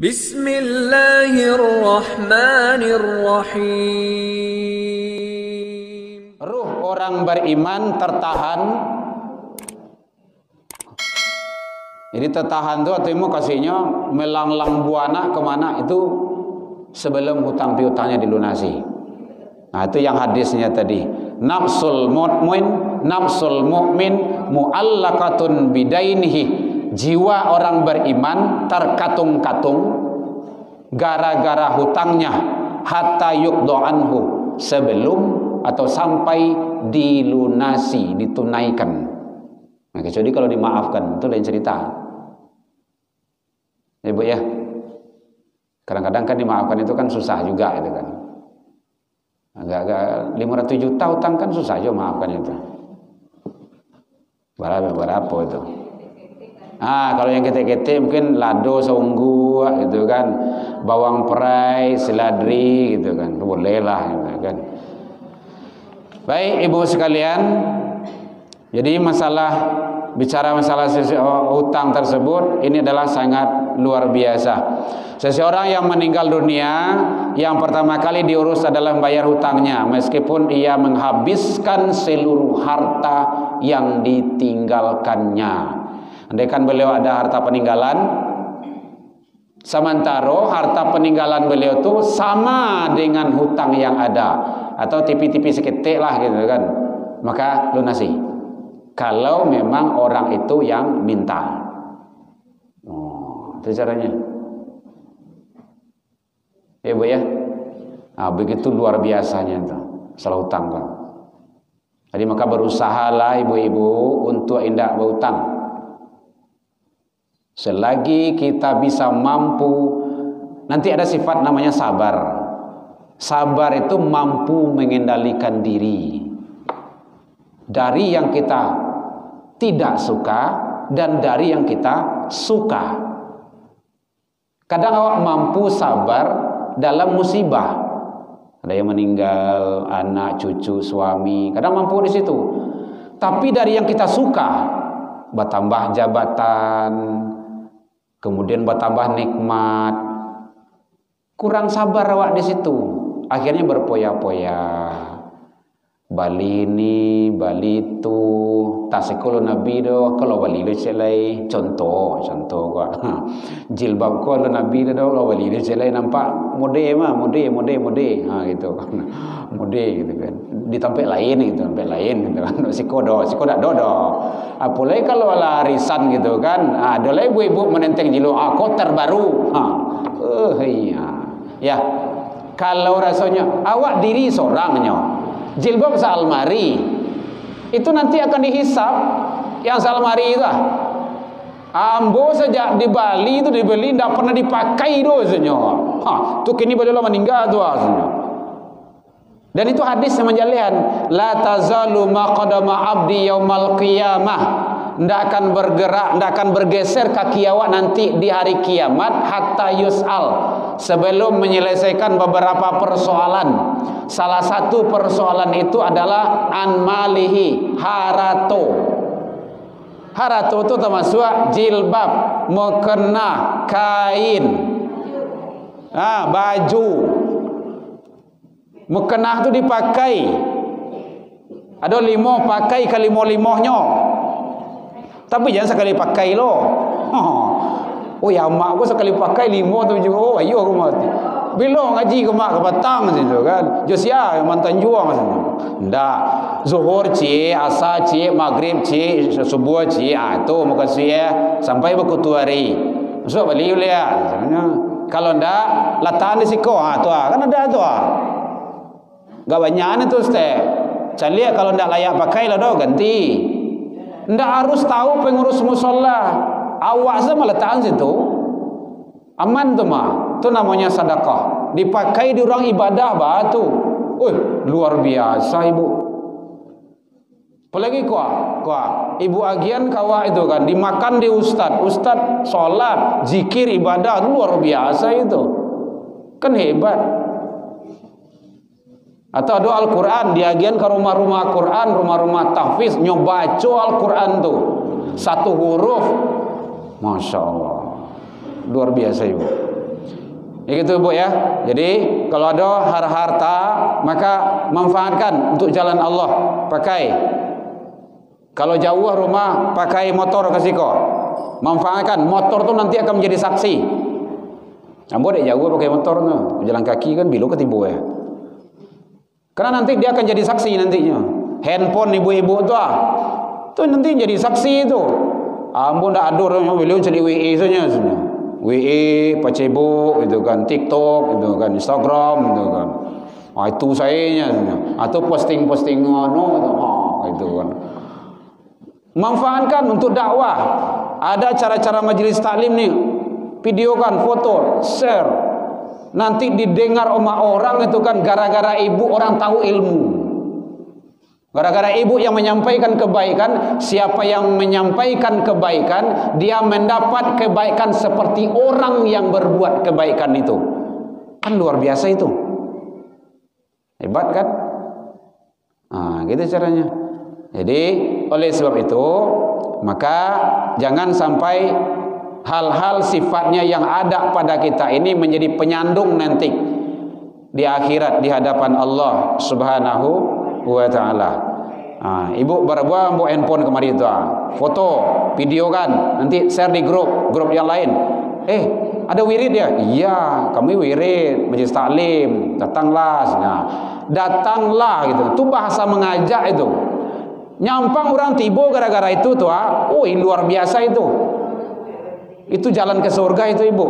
Bismillahirrahmanirrahim. Ruh orang beriman tertahan. Jadi tertahan itu artinya kasihnya melanglang buana kemana itu sebelum hutang piutangnya dilunasi. Nah itu yang hadisnya tadi. Nafsul mu'min mu'allaqatun bidainihi. Jiwa orang beriman terkatung-katung gara-gara hutangnya hatta yuqda anhu, sebelum atau sampai dilunasi, ditunaikan. Nah, kecuali kalau dimaafkan itu lain cerita. Ya Bu ya. Kadang-kadang kan dimaafkan itu kan susah juga itu kan. Agak-agak 500 juta hutang kan susah aja maafkan itu. Berapa itu? Kalau yang ketek-ketek mungkin lado saunggu gitu kan, bawang perai, seladri gitu kan, boleh lah gitu kan. Baik ibu sekalian, jadi bicara masalah hutang tersebut ini adalah sangat luar biasa. Seseorang yang meninggal dunia, yang pertama kali diurus adalah membayar hutangnya, meskipun ia menghabiskan seluruh harta yang ditinggalkannya. Andaikan beliau ada harta peninggalan, sementara harta peninggalan beliau itu sama dengan hutang yang ada, atau tipi-tipi seketik lah gitu kan, maka lunasi. Kalau memang orang itu yang minta, itu caranya. Ya Bu ya. Begitu luar biasanya itu masalah hutang kan. Jadi maka berusahalah ibu-ibu untuk tidak berhutang. Selagi kita bisa mampu, nanti ada sifat namanya sabar. Sabar itu mampu mengendalikan diri dari yang kita tidak suka dan dari yang kita suka. Kadang awak mampu sabar dalam musibah. Ada yang meninggal, anak, cucu, suami, kadang mampu di situ. Tapi dari yang kita suka, bertambah jabatan, kemudian bertambah nikmat, kurang sabar awak di situ. Akhirnya berpoya-poya. Bali ini, Bali itu, tasikolo nabi do, kalau Bali itu celai, contoh kok. Jilbab ko lo nabi do, kalau Bali itu celai nampak mode gitu kan. Mode gitu kan. Di tempat lain gitu kan. Siko dak do. Apalagi kalau ala arisan gitu kan. Ada ibu-ibu menenteng jilo aku terbaru. Iya. Ya. Kalau rasanya awak diri seorangnya jilbab sealmari itu nanti akan dihisap yang sealmari itu ambo sejak di Bali itu dibeli tidak pernah dipakai dosanya. Tuh kini beliau meninggal tuh asanya. Dan itu hadis yang menjalian la tazalu maqadama abdi yaumal qiyamah, tidak akan bergerak, tidak akan bergeser kaki awak nanti di hari kiamat hatta yus'al, sebelum menyelesaikan beberapa persoalan. Salah satu persoalan itu adalah an malihi, harato. Harato itu termasuk jilbab, mukena, kain, baju. Mukena itu dipakai. Ada limo pakai ke limo-limohnya. Tapi jangan sekali pakai loh. Oh ya mak aku sekali pakai limo tu juga. Oh ayo aku mati. Belum ngaji ke mak ke petang situ kan. Josia mantan juang sana. Ndak. Zuhur ci, asar ci, maghrib ci, subuh ci. Itu makasih sampai berkutu hari. Masuk balik lihat. Kalau ndak latahan di siko tu kan ada tu. Gak banyak itu Ustaz. Cari kalau ndak layak pakai lah dah ganti. Ndak harus tahu pengurus musola. Awak sama letakkan situ. Aman tu mah. Itu namanya sedekah. Dipakai di orang ibadah batu. Luar biasa ibu. Apalagi kuah. Ibu agian kawa itu kan dimakan di ustad sholat, zikir, ibadah, itu luar biasa itu. Kan hebat. Atau doa Al-Quran, diagian ke rumah-rumah Quran, rumah-rumah tahfiz, nyobaco Al-Quran tuh satu huruf, Masya Allah, luar biasa ibu. Ya gitu Bu ya. Jadi kalau ada harta maka manfaatkan untuk jalan Allah, pakai. Kalau jauh rumah pakai motor kasiko. Manfaatkan motor tu nanti akan menjadi saksi. Ambo dek jauh pakai motor tu, jalan kaki kan bilu ketibu ya. Karena nanti dia akan jadi saksi nantinya. Handphone ibu-ibu tu tu nanti jadi saksi itu. Ambo ndak adur beliau jadi WA saja. WA, Facebook gitu kan, TikTok gitu kan, Instagram gitu kan. Itu sayanya atau posting-posting gitu kan. Manfaatkan untuk dakwah. Ada cara-cara majelis taklim nih. Videokan, foto, share. Nanti didengar sama orang itu kan gara-gara ibu orang tahu ilmu. Gara-gara ibu yang menyampaikan kebaikan, siapa yang menyampaikan kebaikan, dia mendapat kebaikan seperti orang yang berbuat kebaikan itu. Kan luar biasa itu. Hebat kan? Gitu caranya. Jadi oleh sebab itu, maka jangan sampai hal-hal sifatnya yang ada pada kita ini menjadi penyandung nanti di akhirat di hadapan Allah Subhanahu wa ta'ala. Ibu berbuat bawa handphone kemari itu, foto, video kan, nanti share di grup yang lain. Ada wirid ya? Iya, kami wirid majelis taklim, datanglah. Datanglah gitu. Itu bahasa mengajak itu. Nyampang orang tibo gara-gara itu tuh, luar biasa itu. Itu jalan ke surga itu ibu.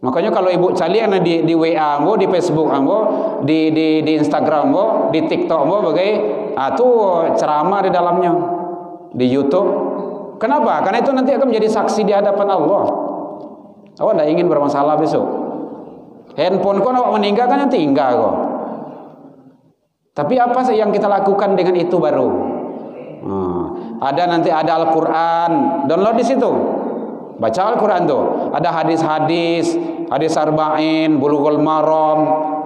Makanya kalau ibu calian di WA ambo, di Facebook ambo, di Instagram ambo, di TikTok ambo itu ceramah di dalamnya, di YouTube. Kenapa? Karena itu nanti akan menjadi saksi di hadapan Allah. Awak tidak ingin bermasalah besok. Handphone kau awak meninggal kan nanti tinggal kok. Tapi apa sih yang kita lakukan dengan itu baru? Nanti ada Al-Quran, download di situ. Baca Al-Quran tuh. Ada hadis-hadis, hadis arba'in, bulughul maram,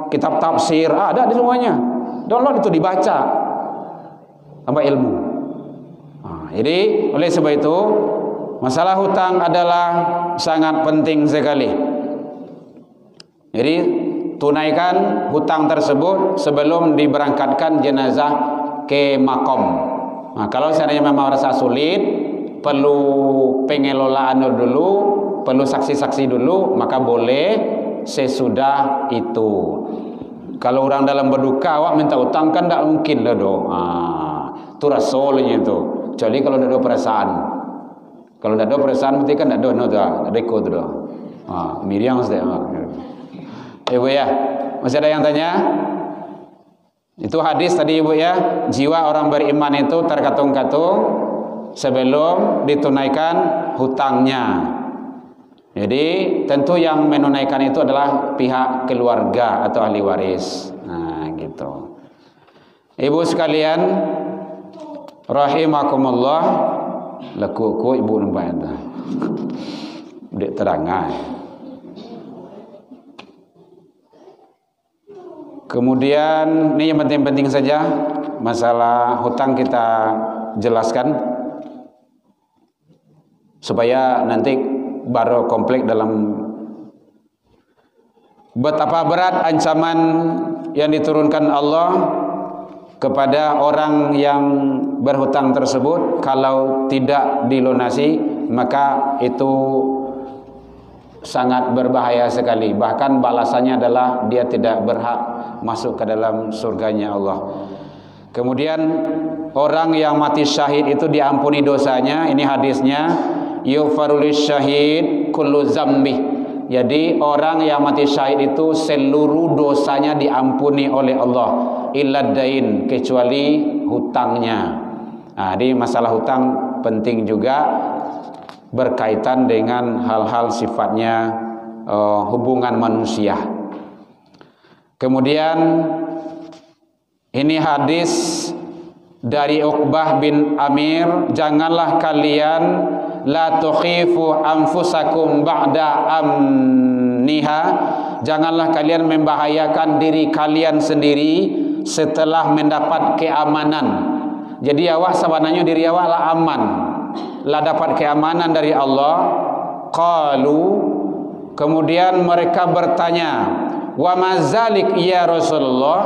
kitab tafsir, ada di semuanya. Download itu dibaca. Tambah ilmu. Jadi oleh sebab itu masalah hutang adalah sangat penting sekali. Jadi tunaikan hutang tersebut sebelum diberangkatkan jenazah ke makom. Kalau seandainya memang rasa sulit, perlu pengelolaan dulu, perlu saksi-saksi dulu, maka boleh sesudah itu. Kalau orang dalam berduka awak minta hutang kan tidak mungkin lah dong. Itu rasulnya itu. Kecuali kalau tidak ada perasaan. Kalau tidak ada perasaan berarti kan tidak ada reko tu dah. Miriam sudah. Ibu ya, masih ada yang tanya? Itu hadis tadi ibu ya, jiwa orang beriman itu terkatung-katung sebelum ditunaikan hutangnya. Jadi tentu yang menunaikan itu adalah pihak keluarga atau ahli waris. Gitu. Ibu sekalian rahimakumullah, laku ibu nampak itu. Dek terangai. Kemudian ini yang penting-penting saja, masalah hutang kita jelaskan supaya nanti baru komplek dalam betapa berat ancaman yang diturunkan Allah kepada orang yang berhutang tersebut. Kalau tidak dilunasi maka itu sangat berbahaya sekali. Bahkan balasannya adalah dia tidak berhak masuk ke dalam surganya Allah. Kemudian orang yang mati syahid itu diampuni dosanya. Ini hadisnya, yughfarulis syahid kullu zambi. Jadi orang yang mati syahid itu seluruh dosanya diampuni oleh Allah, illa dain, kecuali hutangnya. Jadi masalah hutang penting juga, berkaitan dengan hal-hal sifatnya hubungan manusia. Kemudian ini hadis dari Uqbah bin Amir, janganlah kalian la tukhifu anfusakum ba'da amniha, janganlah kalian membahayakan diri kalian sendiri setelah mendapat keamanan. Jadi awak sebenarnya diri awak lah aman, lah dapat keamanan dari Allah. Qalu, Kemudian mereka bertanya, "Wa mazalik ya Rasulullah?"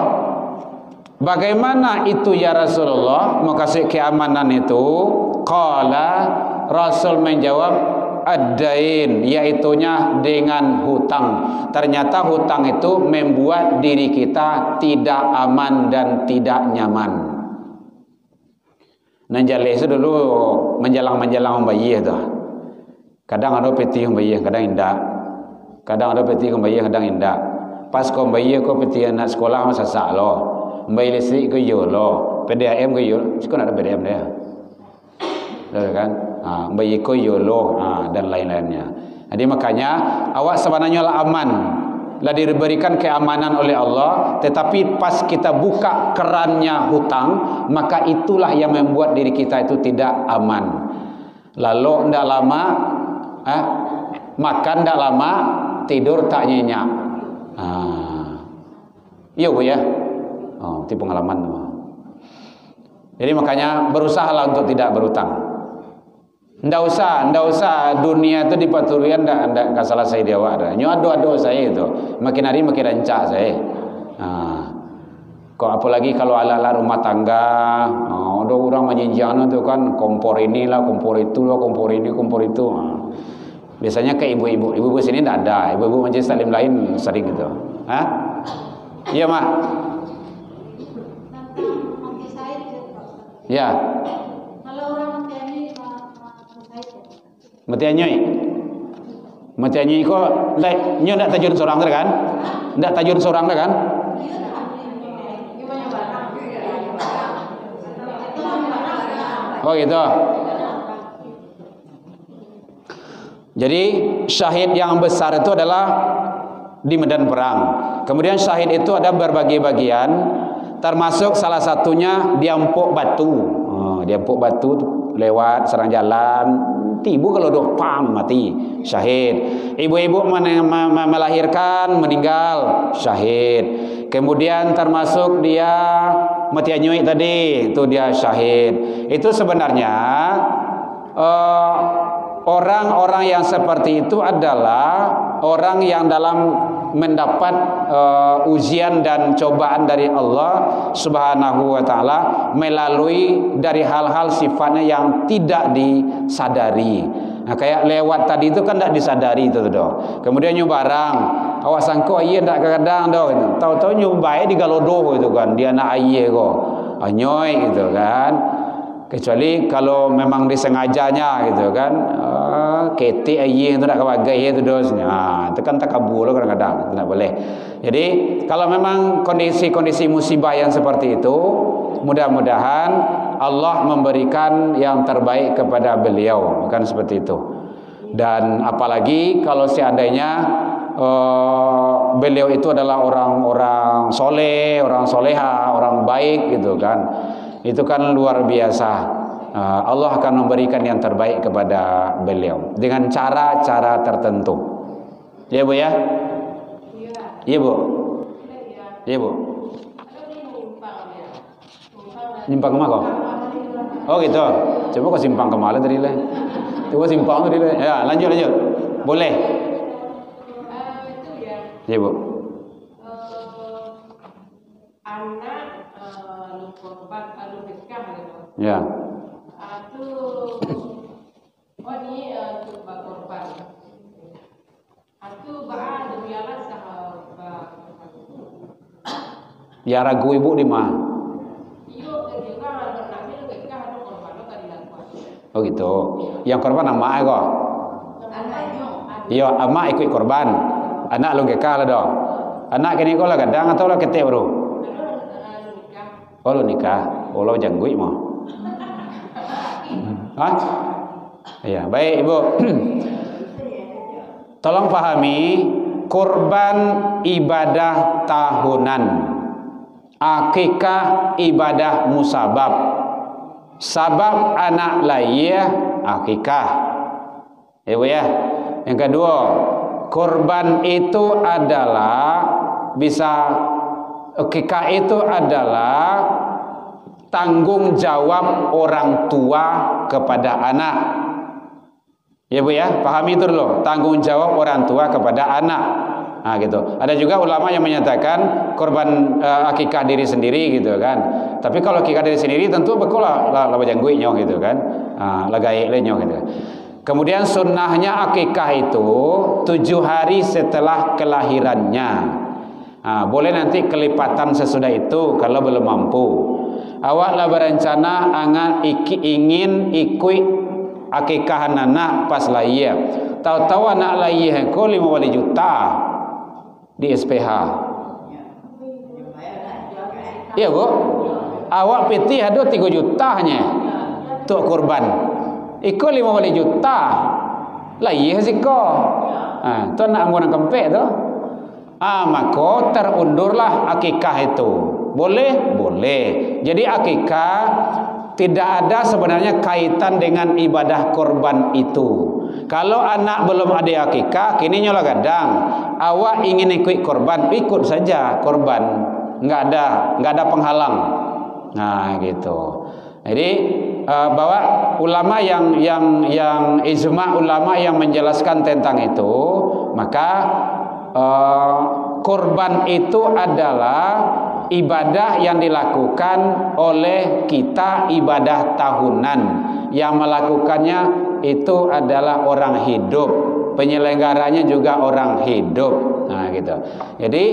Bagaimana itu ya Rasulullah, makasih keamanan itu? Qala, Rasul menjawab, ad-dain, yaitunya dengan hutang. Ternyata hutang itu membuat diri kita tidak aman dan tidak nyaman. Nanjale itu dulu menjalang-menjalang membayi itu. Kadang ada peti membayi, kadang indah. Kadang ada peti membayi, kadang indah. Pas kau membayi kau peti anak sekolah masa sak lo. Membayi listrik kau yo lo. PDAM kau yo. Sekarang ada PDAM dia. Betul kan? Bayi ko yolo dan lain-lainnya. Jadi makanya awak sebenarnya lah aman, lah diberikan keamanan oleh Allah, tetapi pas kita buka kerannya hutang, maka itulah yang membuat diri kita itu tidak aman. Lalu ndak lama makan ndak lama, tidur tak nyenyak. Iya Bu ya. Oh, itu pengalaman. Jadi makanya berusahalah untuk tidak berhutang. Ndak usah dunia itu dipaturian ndak salah saya dia awak dah. Nyo ado saya itu. Makin hari makin rancak saya. Kok apalagi kalau ala-ala rumah tangga, ada orang menjinjang itu kan kompor inilah, kompor itulah, kompor ini, kompor itu. Biasanya ke ibu-ibu. Ibu-ibu sini ndak ada. Ibu-ibu majelis taklim lain sering gitu. Iya, Mak. Ya. Mati anyoi kok nyo ndak tajun seorang kan? Ndak tajun seorang kan? Oh gitu. Jadi syahid yang besar itu adalah di medan perang. Kemudian syahid itu ada berbagai bagian, termasuk salah satunya diampuk batu. Diampuk batu lewat serang jalan, tibu kalau doh pam mati, syahid. Ibu-ibu melahirkan meninggal, syahid. Kemudian termasuk dia mati anyui tadi, itu dia syahid. Itu sebenarnya orang-orang yang seperti itu adalah orang yang dalam mendapat ujian dan cobaan dari Allah Subhanahu wa taala melalui dari hal-hal sifatnya yang tidak disadari. Nah, kayak lewat tadi itu kan tidak disadari itu doh. Kemudian barang awak sangko iya ndak kadang doh. Tahu-tahu nyobae di galodoh itu kan, dia nak aye kok. Anyoy gitu kan. Kecuali kalau memang disengajanya gitu kan, ketik aye itu nak kawagai itu dosnya. Itu kan takabur kadang-kadang, tidak boleh. Jadi kalau memang kondisi-kondisi musibah yang seperti itu, mudah-mudahan Allah memberikan yang terbaik kepada beliau, bukan seperti itu. Dan apalagi kalau seandainya beliau itu adalah orang-orang soleh, orang soleha, orang baik gitu kan. Itu kan luar biasa. Allah akan memberikan yang terbaik kepada beliau dengan cara-cara tertentu. Ya Bu ya? Iya Bu. Iya Bu. Nyimpang kemana kok? Oh gitu. Coba kau simpang kemana tadi lah? Coba simpang tadi lah. Ya lanjut. Boleh. Iya Bu. Korban kalau nikah gitu. Ya. Itu ini untuk korban. Itu ada biarlah sahabat. Ya ragu ibu di mana? Iyo juga ada nabi nikah ada korban tadi lakukan. Oh gitu. Yang korban nama kok? Anaknya. Iya, ama ikut korban. Anak lu gekal dah. Anak kini kau lah kadang atau lah ketek bro? Oh lu nikah, oh lu janggui mau. Iya, baik Ibu. Tolong pahami, kurban ibadah tahunan, akikah ibadah musabab. Sabab anak lahir akikah. Ibu ya. Yang kedua, kurban itu adalah akikah itu adalah tanggung jawab orang tua kepada anak. Ya Bu ya, pahami itu dulu, tanggung jawab orang tua kepada anak. Nah gitu. Ada juga ulama yang menyatakan korban akikah diri sendiri gitu kan. Tapi kalau akikah diri sendiri tentu betul lah bajangguik nyoh gitu kan. Lagai le nyoh gitu. Kemudian sunnahnya akikah itu 7 hari setelah kelahirannya. Boleh nanti kelipatan sesudah itu kalau belum mampu. Awaklah berencana ingin ikut akikahan anak pas lahir. Tahu-tahu anak lahir ko 5 juta di SPH. Iya Bu. Awak piti ada 3 jutanya untuk kurban. Iko 5 juta. Lahir siko. Tu anak anggunan kempek tu. Maka terundurlah akikah itu. Boleh? Boleh. Jadi akikah tidak ada sebenarnya kaitan dengan ibadah korban itu. Kalau anak belum ada akikah, kini nyola gadang. Awak ingin ikut korban, ikut saja korban. Enggak ada penghalang. Nah, gitu. Jadi bahwa ulama yang ijma ulama yang menjelaskan tentang itu, maka korban itu adalah ibadah yang dilakukan oleh kita, ibadah tahunan. Yang melakukannya itu adalah orang hidup, penyelenggaranya juga orang hidup. Nah gitu. Jadi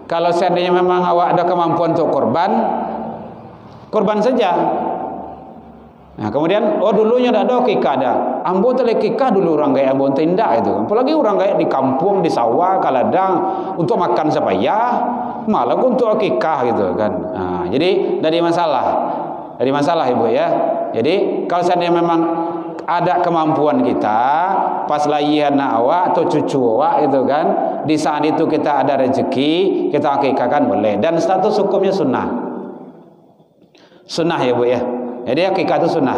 kalau seandainya memang awak ada kemampuan untuk korban saja. Nah kemudian dulunya dah ada akikah dah. Ambo tele akikah dulu orang gaya ambo tindak itu. Apalagi orang gaya di kampung, di sawah, kaladang untuk makan sepayah, malah untuk akikah gitu kan. Jadi dari masalah Ibu ya. Jadi kalau seandainya memang ada kemampuan kita pas lahir anak awak atau cucu awak itu kan, di saat itu kita ada rezeki, kita akikahkan boleh. Dan status hukumnya sunnah ya Bu ya. Jadi akikah itu sunnah,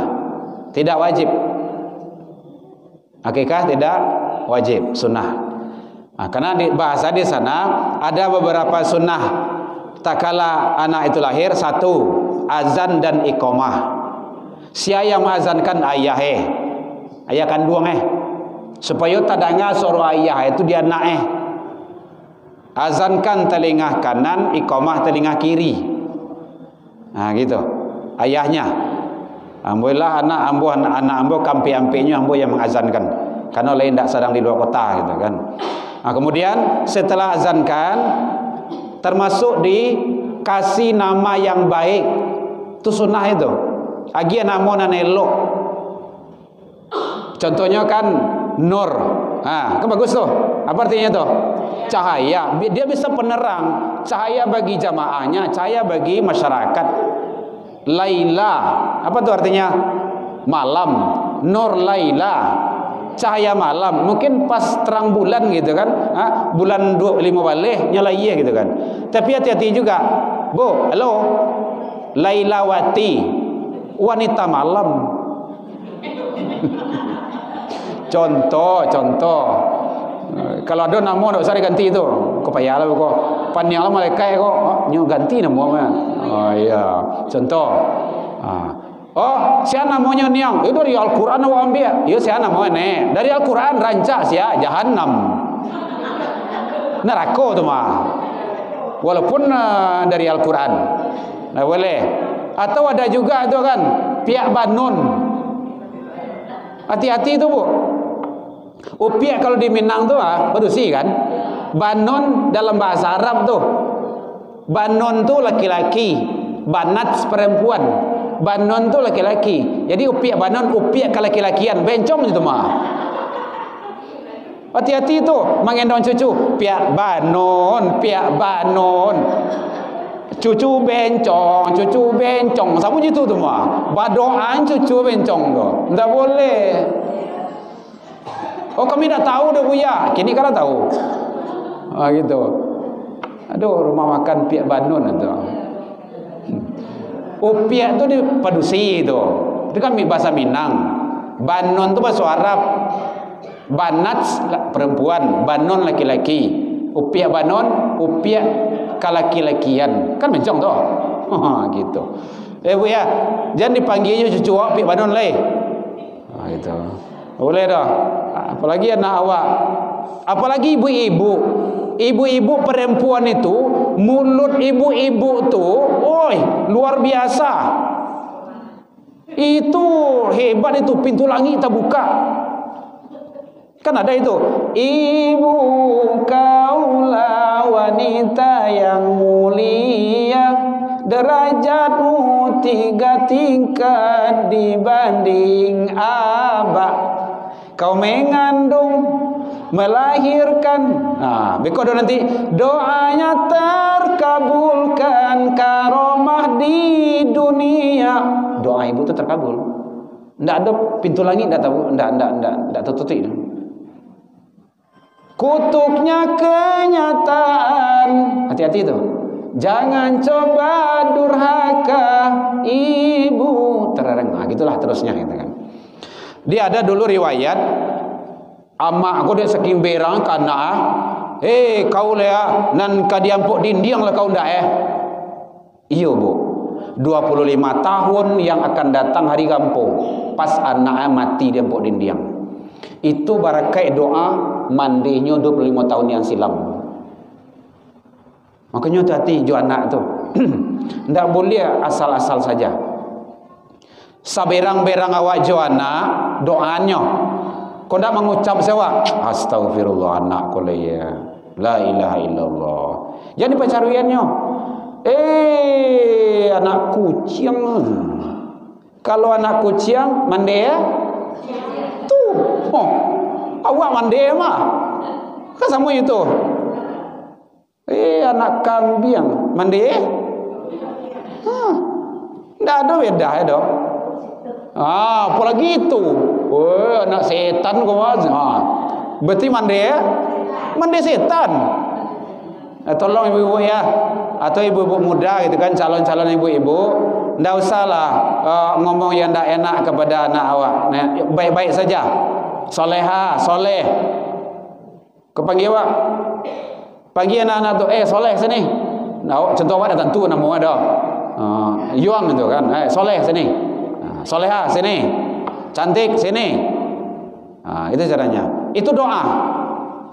tidak wajib. Akikah tidak wajib, sunnah. Karena bahasa di sana ada beberapa sunnah. Tak kala anak itu lahir, 1 azan dan iqamah. Siapa yang mengazankan ayah kandung supaya tadanya suara ayah itu dia anak azankan telinga kanan, iqamah telinga kiri. Nah gitu ayahnya. Alhamdulillah anak ambo kampi-ampinya ambo yang mengazankan, karena lain tak sedang di luar kota gitu kan. Kemudian setelah azankan termasuk dikasih nama yang baik, itu sunnah itu. Agia nama elok. Contohnya kan Nur. Kan bagus tuh. Apa artinya tuh? Cahaya. Dia bisa penerang, cahaya bagi jamaahnya, cahaya bagi masyarakat. Laila, apa tuh artinya? Malam. Nur Laila, cahaya malam. Mungkin pas terang bulan gitu kan, bulan 25 balik nyala iya gitu kan. Tapi hati-hati juga, Bu. Halo, Lailawati, wanita malam. Contoh. Kalau ada nama tak usah diganti itu. Kau payahlah kau. Panjanglah malaikat kau. Nyo ganti nama. Iya. Contoh. Siapa namanya niang? Itu dari Al-Quran awak ambil. Ya siapa namanya ni? Dari Al-Quran rancak siapa? Jahannam. Neraka tu mah. Walaupun dari Al-Quran. Nah boleh. Atau ada juga tu kan pihak Banun. Hati-hati tu Bu. Upiak kalau di Minang tu berusi kan. Banun dalam bahasa Arab tu. Banun tu laki-laki, banat perempuan. Banun tu laki-laki. Jadi upiak Banun, upiak ke laki-lakian, bencong itu mah. Hati-hati tu mengendong cucu, piak Banun. Cucu bencong. Sama gitu tu mah. Badoan cucu bencong tu. Tak boleh. Kami dah tahu dah Buya. Kini kalau tahu. Gitu. Aduh, rumah makan piak Banun tu. Piak tu di Padusi tu. Itu kan bahasa Minang. Banun tu bahasa Arab. Banat perempuan, Banun laki-laki. Piak Banun, piak kalaki-lakian. Kan bencong tu. Gitu. Buya, jangan dipanggilnya cucu piak Banun leh. Gitu. Boleh dah. Apalagi anak awak. Apalagi ibu-ibu. Ibu-ibu perempuan itu, mulut ibu-ibu tu, oi, luar biasa. Itu hebat itu, pintu langit terbuka. Kan ada itu. Ibu kaulah wanita yang mulia, derajatmu 3 tingkat dibanding abah. Kau mengandung, melahirkan. Nah, bekodo nanti doanya terkabulkan, karomah di dunia. Doa ibu itu terkabul. Tidak ada pintu langit, tidak tertutup. Kutuknya kenyataan. Hati-hati itu. Jangan coba durhaka ibu. Terang. Nah, gitulah terusnya gitu kan. Dia ada dulu riwayat amak aku dia saking berang kana kau lea nan kadiampok dindiang lah kau ndak iyo bu 25 tahun yang akan datang hari kampung pas anaknya mati dia pok dindiang itu barakai doa mandinya 25 tahun yang silam. Makanya hati-hati jo anak tu ndak boleh asal-asal saja. Saberang-berang awak jo anak doanya kau tak mengucap sewa astagfirullah anak kau ya la ilaha illallah jadi pacaruannya anak kucing. Kalau anak kucing mandi ya tu awak mandi mah kan sama itu. Anak kambing mandi tidak ada beda ya dok. Apalagi itu anak setan kau berarti mandi setan. Tolong ibu-ibu ya atau ibu-ibu muda gitu kan calon-calon ibu-ibu ndak usahlah ngomong yang ndak enak kepada anak awak. Baik-baik saja. Soleha, soleh. Kau panggil awak. Panggil anak-anak tu soleh sini. Nah, contoh awak datang tu nama ada. Yuang itu kan. Soleh sini. Soleha sini, cantik sini. Itu caranya. Itu doa.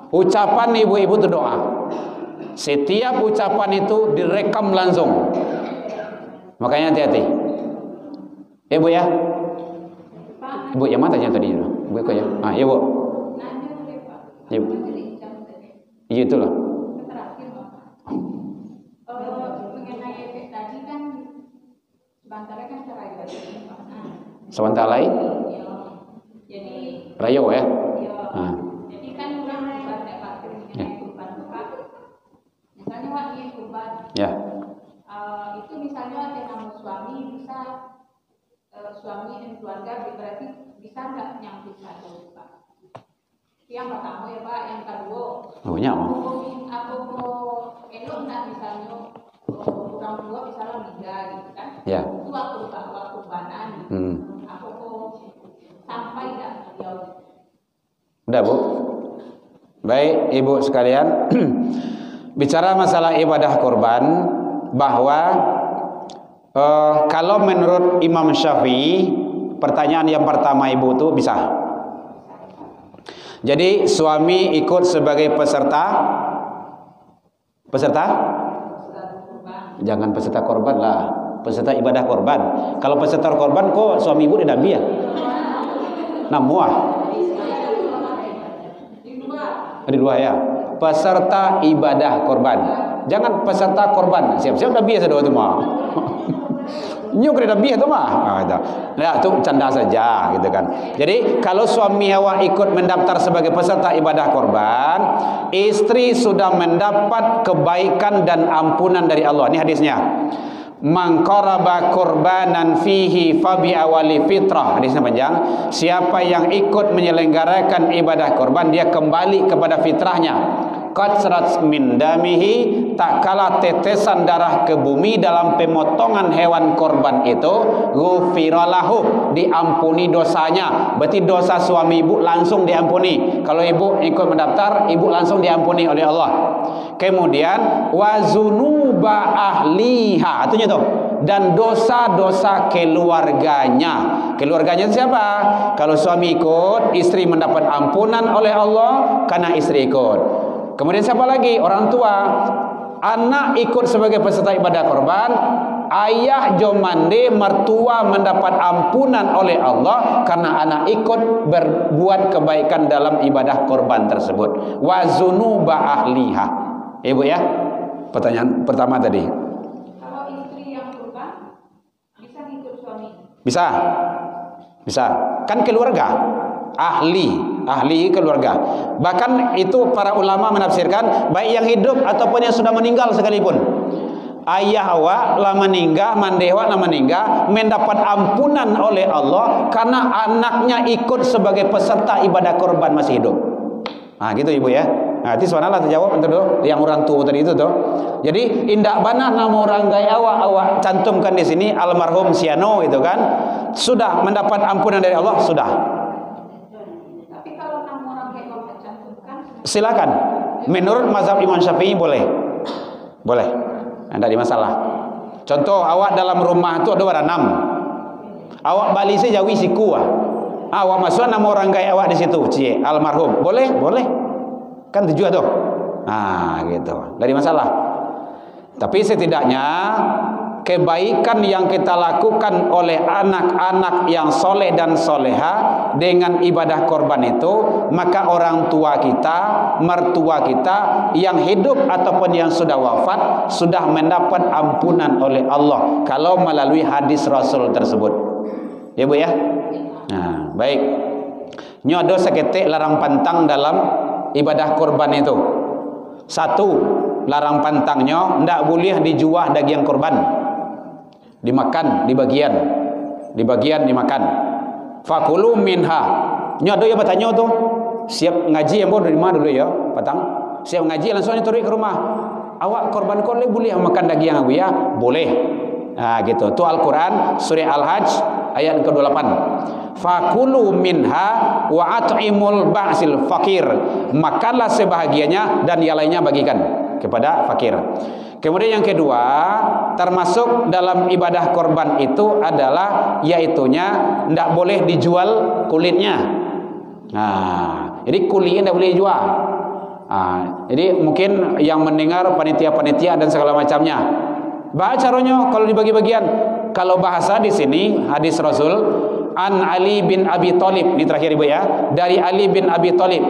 Ucapan ibu-ibu itu doa. Setiap ucapan itu direkam langsung. Makanya hati-hati. Bu ya. Ibu yang mana tanya tadi? Ibu kok ya? Ya bu. Ibu. Iya itulah. Sebentar lain. Jadi Rayo ya. Jadi kan orang hebat mengenai kurban Pak. Misalnya wak ingin kurban. Ya. Itu misalnya dengan suami bisa suami dan keluarga berarti bisa nggak nyambut satu Pak. Yang pertama ya Pak, yang kedua. Aku elok nggak misalnya orang tua misalnya meninggal gitu kan. Ya. Itu waktu kurbanan. Sampai dah jauh. Udah bu. Baik ibu sekalian. Bicara masalah ibadah kurban, bahwa kalau menurut Imam Syafi'i, pertanyaan yang pertama ibu itu bisa. Jadi suami ikut sebagai peserta. Jangan peserta korban lah, peserta ibadah korban. Kalau peserta korban kok suami ibu tidak biar. Namuah. Ada dua ya. Peserta ibadah korban. Jangan peserta korban. Siap-siap dah biasa doa tu mah. Nyuk dah biasa tu mah. Nah, itu canda saja gitu kan. Jadi kalau suami awak ikut mendaftar sebagai peserta ibadah korban, istri sudah mendapat kebaikan dan ampunan dari Allah. Ini hadisnya. Man qaraba qurbanan fihi fabi awali fitrah. Hadisnya panjang. Siapa yang ikut menyelenggarakan ibadah korban, dia kembali kepada fitrahnya. Qatsrat min damihi, tak kalah tetesan darah ke bumi dalam pemotongan hewan korban itu, ghufiralahu, diampuni dosanya. Berarti dosa suami ibu langsung diampuni. Kalau ibu ikut mendaftar, ibu langsung diampuni oleh Allah. Kemudian wazunuba ahliha, artinya tuh, dan dosa-dosa keluarganya. keluarganya siapa? Kalau suami ikut, istri mendapat ampunan oleh Allah karena istri ikut. Kemudian siapa lagi? Orang tua. Anak ikut sebagai peserta ibadah korban, ayah jomande, mertua mendapat ampunan oleh Allah karena anak ikut berbuat kebaikan dalam ibadah korban tersebut. Wa zunuba ahliha. Ibu ya, pertanyaan pertama tadi. Kalau istri yang kurban bisa ikut suami? Bisa. Kan keluarga. Ahli keluarga. Bahkan itu para ulama menafsirkan baik yang hidup ataupun yang sudah meninggal sekalipun. Ayah awak lah meninggal, mande awak lah meninggal, mendapat ampunan oleh Allah karena anaknya ikut sebagai peserta ibadah korban masih hidup. Nah, gitu Ibu ya. Nah, itu subhanallah terjawab untuk yang orang tua tadi itu tuh. Jadi indak banah nama orang gaya awak cantumkan di sini almarhum Siano itu kan sudah mendapat ampunan dari Allah sudah. Silakan. Menurut mazhab Imam Syafi'i boleh. Tidak ada masalah. Contoh awak dalam rumah itu ada orang 6. Awak balik sejawi siku awak masuk nama orang gaya awak di situ, cie almarhum. Boleh. Kan tujuan tuh. Nah, gitu. Dari masalah. Tapi setidaknya kebaikan yang kita lakukan oleh anak-anak yang soleh dan soleha dengan ibadah korban itu, maka orang tua kita, mertua kita yang hidup ataupun yang sudah wafat sudah mendapat ampunan oleh Allah kalau melalui hadis Rasul tersebut. Ya Bu ya. Nah, baik. Nyodo seketik larang pantang dalam ibadah korban itu. Satu, larang pantangnya ndak boleh dijual daging korban. Dimakan, dibagian dimakan. Fakulu minha. Nyodo ya bertanya tu. Siap ngaji yang bodoh di mana dulu ya, patang. Siap ngaji langsung turun ke rumah. Awak korban boleh makan daging aku ya? Boleh. Nah, gitu. Tu Al-Qur'an surah Al-Hajj ayat ke-28. Fakulu minha wa at'imul ba'sil fakir. Makanlah sebahagiannya dan yang lainnya bagikan kepada fakir. Kemudian yang kedua, termasuk dalam ibadah korban itu adalah yaitunya tidak boleh dijual kulitnya. Nah, jadi kulitnya tidak boleh dijual. Nah, jadi mungkin yang mendengar panitia-panitia dan segala macamnya. Baca caranya kalau dibagi-bagian. Kalau bahasa di sini hadis Rasul an Ali bin Abi Thalib, ini terakhir Ibu ya, dari Ali bin Abi Thalib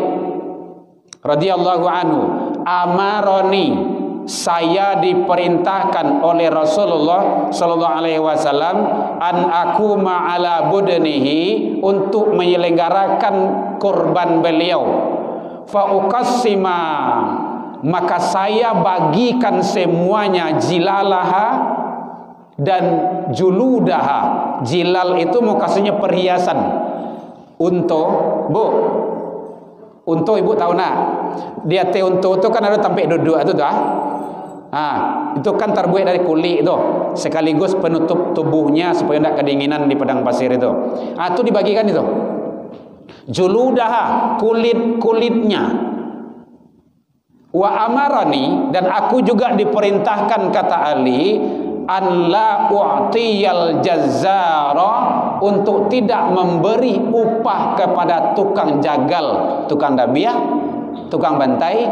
radhiyallahu anhu, amaroni, saya diperintahkan oleh Rasulullah sallallahu alaihi wasallam an aku ma'ala budnihi, untuk menyelenggarakan kurban beliau, fa uqassima, maka saya bagikan semuanya, jilalaha dan juludaha. Jilal itu maksudnya perhiasan. Untuk Ibu tahu nak? Dia untuk itu kan ada tampik duduk itu dah. Itu kan terbuat dari kulit itu, sekaligus penutup tubuhnya supaya tidak kedinginan di padang pasir itu. Itu dibagikan itu. Juludaha, kulit-kulitnya. Wa amarani, dan aku juga diperintahkan kata Ali, an la u'tiyal jazzara, untuk tidak memberi upah kepada tukang jagal, tukang dabiah, tukang bantai,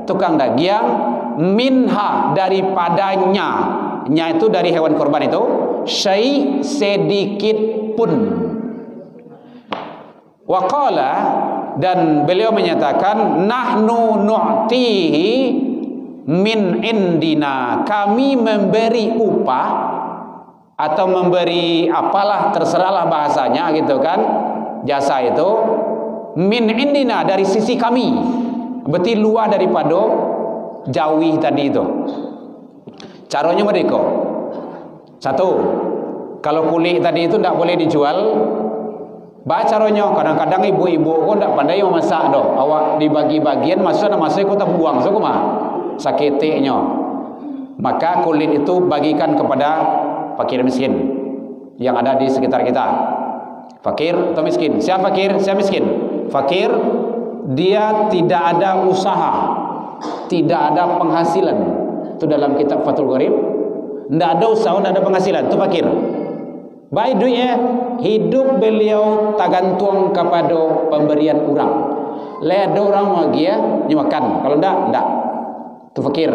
tukang dagiang, minha, daripadanya, nya itu dari hewan korban itu, syai, sedikit pun. Waqala, dan beliau menyatakan, nahnu nu'tihi min indina, kami memberi upah atau memberi apalah, terserahlah bahasanya gitu kan, jasa itu min indina, dari sisi kami, berarti luar daripada jauhi tadi itu. Caranya mereka satu, kalau kulit tadi itu tidak boleh dijual. Baca caranya, kadang-kadang ibu-ibu pun tidak pandai memasak doh. Awak dibagi bagian masuk ikut buang semua sakitiknya. Maka kulit itu bagikan kepada fakir miskin yang ada di sekitar kita. Fakir atau miskin? Siapa fakir? Siapa miskin? Fakir, dia tidak ada usaha, tidak ada penghasilan. Itu dalam kitab Fathul Gharib. Tidak ada usaha, tidak ada penghasilan, itu fakir. Baik duitnya, hidup beliau tergantung kepada pemberian orang. Lihat ada orang lagi ya, dia makan. Kalau enggak. Itu fakir.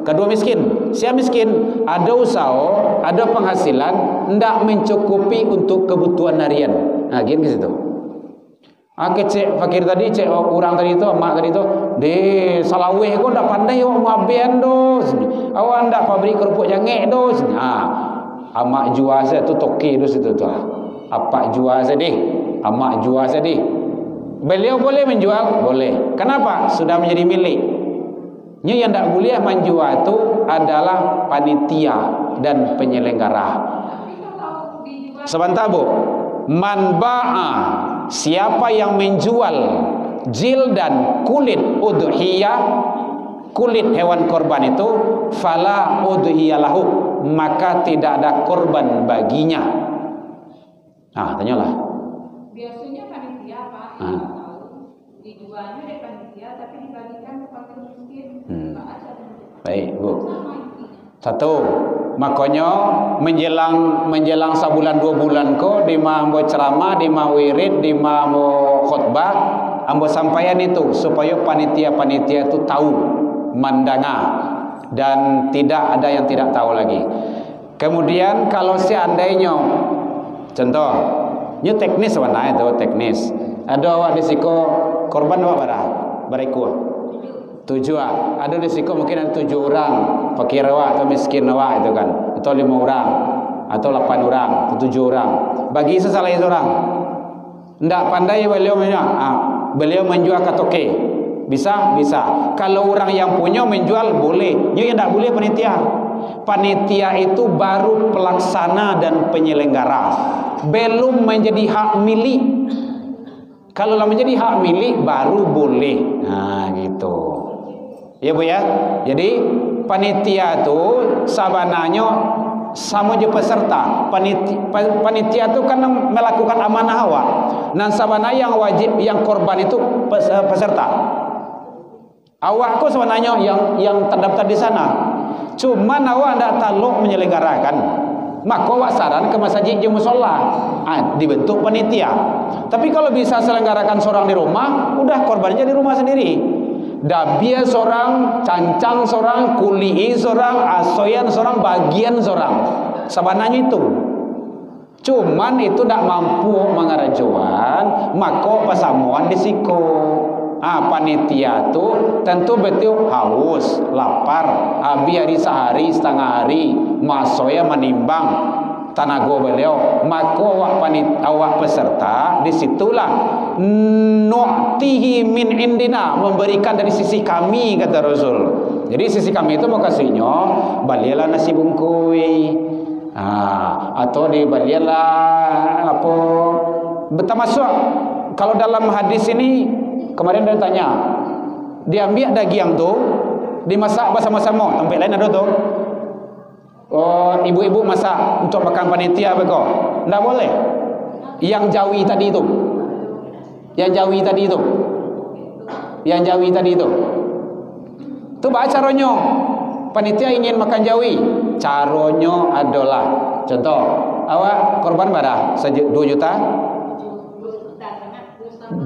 Kedua miskin. Siapa miskin? Ada usaha, ada penghasilan, enggak mencukupi untuk kebutuhan harian. Nah, gini ke situ. Cek fakir tadi, cek orang tadi itu, mak tadi itu, deh salaweh kau ndak pandai awak mabian dos. Awak ndak pabrik kerupuk jangek dos. Amak jual saya tu toki dos itu tu. Apa jual saya deh? Amak jual saya deh. Beliau boleh menjual? Boleh. Kenapa? Sudah menjadi milik. Yang tidak boleh menjual itu adalah panitia dan penyelenggara. Sebentar bu, man ba'a, siapa yang menjual jil dan kulit udhiyah, kulit hewan korban itu, fala udhiyah lahu, maka tidak ada korban baginya. Nah, tanyalah. Biasanya panitia Pak, dijualnya dari panitia tapi dibagikan ke fakir miskin. Baik bu. Satu, makanya menjelang sebulan 2 bulan ko di mau ceramah, di mau wirid, di mau khutbah, ambo sampaian itu supaya panitia-panitia itu tahu, mandanga, dan tidak ada yang tidak tahu lagi. Kemudian kalau seandainya contoh, ini teknis mana itu teknis. Ada awak disiko korban awak bariku. 7 ada risiko mungkin ada 7 orang fakir awak atau miskin awak itu kan, atau 5 orang atau 8 orang atau 7 orang, bagi salah seorang ndak pandai beliau menjual katoke, bisa. Kalau orang yang punya menjual boleh, yang ndak boleh panitia itu baru pelaksana dan penyelenggara, belum menjadi hak milik. Kalau menjadi hak milik baru boleh. Nah gitu. Ya bu ya. Jadi panitia itu sabananya sama je peserta. Panitia itu kan melakukan amanah awak. Dan sabana yang wajib, yang korban itu peserta. Awak aku sebenarnya yang terdaftar di sana. Cuman awak tidak taluk menyelenggarakan. Maka awak saran ke masjid je musola. Dibentuk panitia. Tapi kalau bisa selenggarakan seorang di rumah, udah korbannya di rumah sendiri. Dabia seorang, cancang seorang, kulii seorang, asoyan seorang, bagian seorang. Sebenarnya itu. Cuman itu tidak mampu mengarajuan, maka pasamuan disiko. Panitia itu tentu betul haus, lapar, habis hari sehari, setengah hari, masoya menimbang tenaga beliau, maka awak peserta disitulah nu'tihi min indina, memberikan dari sisi kami, kata Rasul. Jadi sisi kami itu mau kasihnya balialah nasi bungkui, atau di balialah apa bertermasuk. Kalau dalam hadis ini kemarin dia tanya, diambil daging tu dimasak bersama-sama, tempat lain ada tu. Oh, ibu-ibu masak untuk makan panitia bego. Enggak boleh. Yang jawi tadi itu. Tu baca caranya. Panitia ingin makan jawi. Caranya adalah contoh, awak korban berapa? 2 juta? 2.250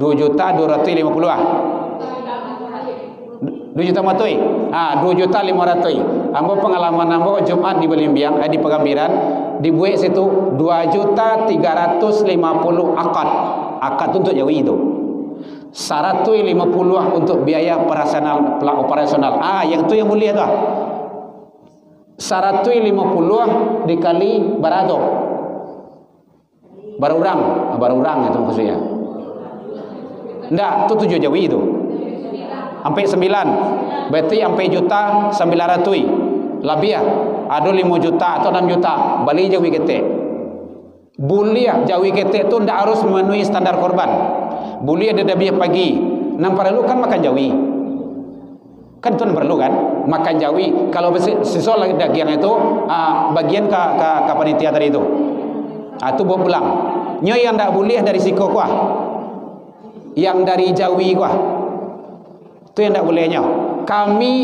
2.500. 2.500. Ambo pengalaman ambo Jumat di Belimbiang, di Pegambiran, dibuat situ 2.350 akad. Akad untuk jawi itu. 150 untuk biaya operasional. Yang tu yang mulia tu. 150 dikali barato. Barurang itu maksudnya. Enggak, tu 7 jawi itu. Sampai 9. Berarti sampai 1.900.000. Lebih ya. Ada 5 juta atau 6 juta. Balik jawi ketek. Boleh jawi ketek tu tidak harus memenuhi standar korban. Boleh ada biaya pagi. Yang perlu kan makan jawi. Kan itu yang perlu kan? Makan jawi. Kalau sisa lagi daging itu, bagian ke panitia tadi itu. Itu bawa pulang. Nyo yang tidak boleh dari siko kuah. Yang dari jawi kuah. Itu yang tidak bolehnya. Kami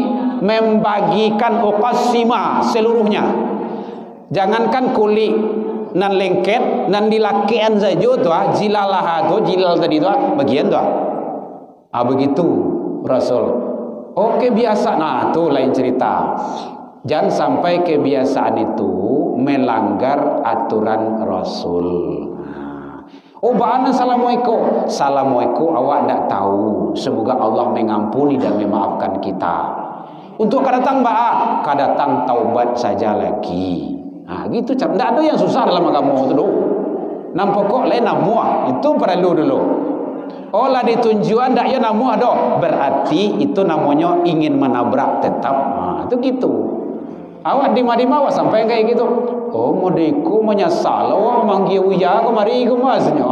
membagikan uqasima seluruhnya. Jangankan kulit, nan lengket, nan dilakian saja tu, jilalah tu, jilal tadi tu, bagian tu. Begitu Rasul. Oke biasa, nah tu lain cerita. Jangan sampai kebiasaan itu melanggar aturan Rasul. Ba'ana assalamualaikum. Assalamualaikum awak tak tahu. Semoga Allah mengampuni dan memaafkan kita. Untuk kadatang ba'a, kadatang taubat saja lagi. Gitu cap. Tak ada yang susah dalam agama tu dulu. Nam pokok lain namuah. Itu perlu dulu. Lah ditunjuan tak ya namuah doh. Berarti itu namanya ingin menabrak tetap. Itu gitu. Awak dima-dima awak sampai kayak gitu. Modeku menyesal. Manggil uya kemari kemasnya.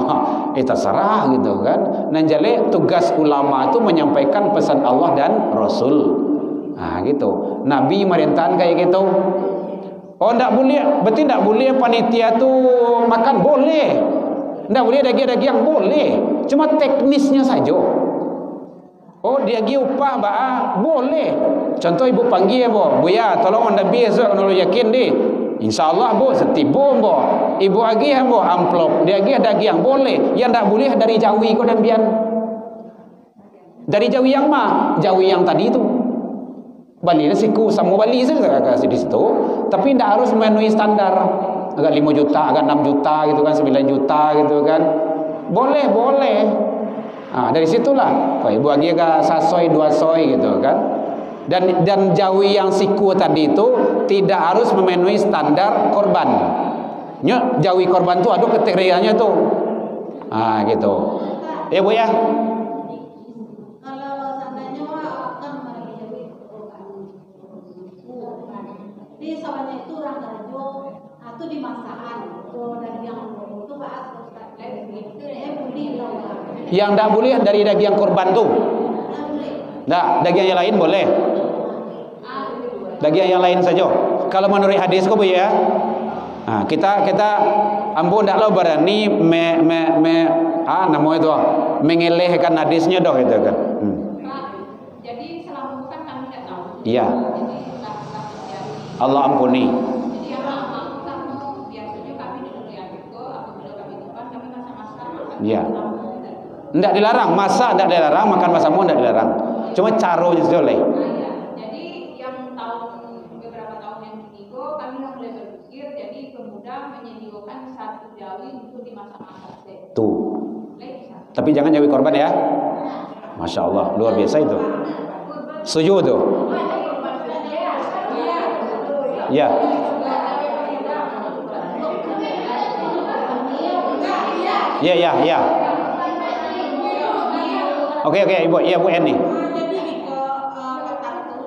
Terserah gitu kan. Nanjale tugas ulama itu menyampaikan pesan Allah dan Rasul. Gitu. Nabi merintahan kayak gitu. Ndak boleh. Berarti ndak boleh panitia tu makan boleh. Ndak boleh daging-daging boleh. Cuma teknisnya saja. Dia gi upah boleh. Contoh ibu panggil Buya, tolong anda besok kalau yakin deh. Insyaallah setibu ibu agi amplop. Dia agi daging boleh. Yang tak boleh dari jawi ko dan bian. Dari jawi yang jawi yang tadi itu. Bali siku sama Bali saja kasih di situ. Tapi tidak harus memenuhi standar. Agak 5 juta, agak 6 juta gitu kan, 9 juta gitu kan. Boleh. Dari situlah ibu agi agak 1 soy 2 soy gitu kan. Dan jawi yang siku tadi itu tidak harus memenuhi standar korban. Jawi korban tu ada kriterianya tu. Gitu. Bu ya. Kalau seandainya akan jawi di soalnya itu orang Rajo atau di masakan dari yang itu Pak yang tak boleh dari daging korban tu. Tak, daging yang lain boleh. Daging yang lain saja. Kalau menurut hadis kau ya. Kita ampun tak lo berani namanya tu mengelehkan hadisnya doh itu kan. Jadi selama bukan kami tidak tahu. Iya. Jadi Allah ampuni. Jadi biasanya kami dulu apabila kami depan kami masak-masak. Iya. Tidak dilarang, masak tidak dilarang, makan masamu tidak dilarang. Cuma caranya saja oleh. Jadi yang beberapa tahun yang ketiga kami mulai berpikir jadi pemuda menyediakan satu jawi untuk dimasak-masak. Tuh. Tapi jangan jawi korban ya. Masya Allah, luar biasa itu. Setuju tuh. Ya. Ya. Oke, Ibu. Iya, Bu Eni. Jadi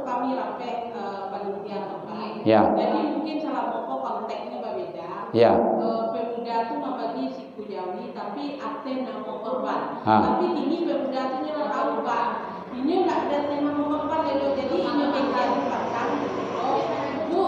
kami rapi panitia tempat. Ya. Jadi mungkin salah pokok konteksnya berbeda. Ya. Pemuda itu membagi siku jawi, tapi ada nama korban. Ha. Tapi ini pemuda itu nggak tahu Pak. Ini nggak ada nama korban itu. Jadi ini bagian belakang. Bu,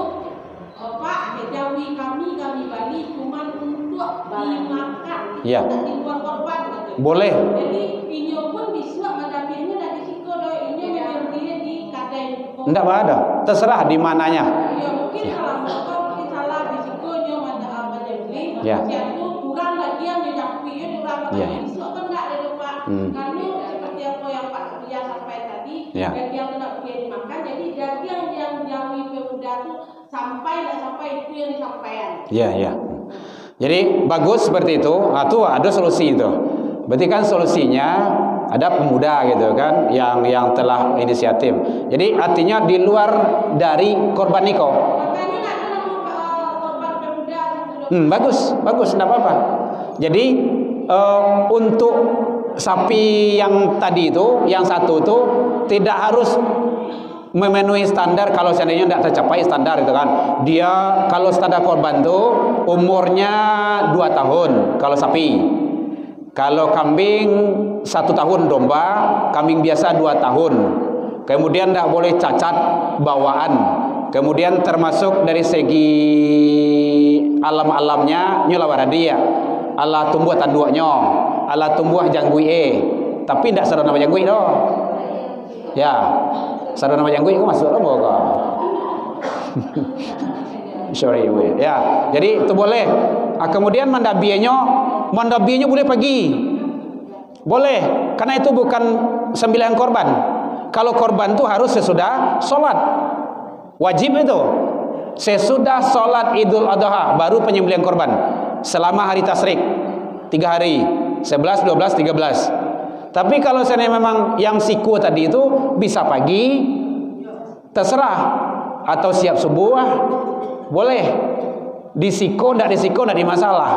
Pak, jawi kami Bali cuma untuk dimakan. Ya. Tidak di luar korban. Gitu. Boleh. Jadi ini pun bisa mendapatnya dari siku doy. Ini memang dia di kadang. Tidak ada. Terserah di mananya. Ya mungkin salah foto, mungkin salah risikonya ada beli. Ya. Itu kurang lagi yang diakui kurang lagi. Ya. Itu kan enggak ada Pak. Karena seperti apa yang Pak Ria sampai tadi, Ya. daging yang tidak boleh dimakan. Jadi daging yang jawi pemuda itu sampai itu yang disampaikan. Ya. Jadi bagus seperti itu. Tuh ada solusi itu. Berarti kan solusinya ada pemuda gitu kan yang telah inisiatif. Jadi artinya di luar dari korban niko. Makanya nggak ada nama korban pemuda. Bagus, tidak apa-apa. Jadi untuk sapi yang tadi itu, yang satu itu tidak harus memenuhi standar. Kalau seandainya tidak tercapai standar itu kan, dia kalau standar korban itu umurnya 2 tahun kalau sapi. Kalau kambing 1 tahun domba, kambing biasa 2 tahun. Kemudian tidak boleh cacat bawaan. Kemudian termasuk dari segi alam-alamnya nyolawara dia. Allah tumbuh tanduaknya, Allah tumbuh janggui tapi tidak sadar nama janggui doh. Ya, sadar nama janggui itu masuk apa kok? Sorry, ya. Jadi itu boleh. Kemudian mandabinya boleh pagi. Boleh, karena itu bukan sembilan korban. Kalau korban itu harus sesudah sholat. Wajib itu. Sesudah sholat Idul Adha baru penyembelihan korban. Selama hari tasyrik 3 hari, 11, 12, 13. Tapi kalau seandainya memang yang siku tadi itu bisa pagi, terserah, atau siap subuh, boleh. Disiko enggak di masalah.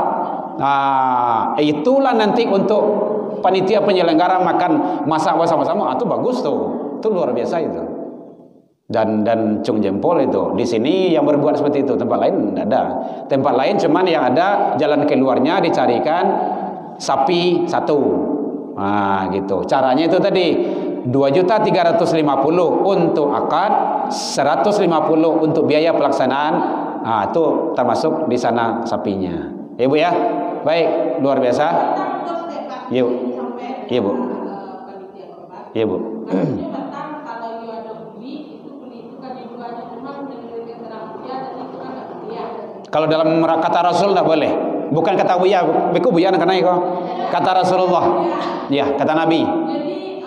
Nah, itulah nanti untuk panitia penyelenggara makan masak bersama-sama, itu bagus tuh. Itu luar biasa itu. Dan cung jempol itu. Di sini yang berbuat seperti itu, tempat lain tidak ada. Tempat lain cuman yang ada jalan keluarnya dicarikan sapi 1. Nah, gitu. Caranya itu tadi 2.350.000 untuk akad, 150 untuk biaya pelaksanaan. Nah, itu termasuk di sana sapinya. Ya, Bu ya. Baik, luar biasa. Iya, Bu. Iya, Bu. Iya, Bu. Kalau dalam kata Rasul tidak boleh. Bukan kata Buya, beku Buya nak kenai kok. Kata Rasulullah. Ya, kata Nabi. Jadi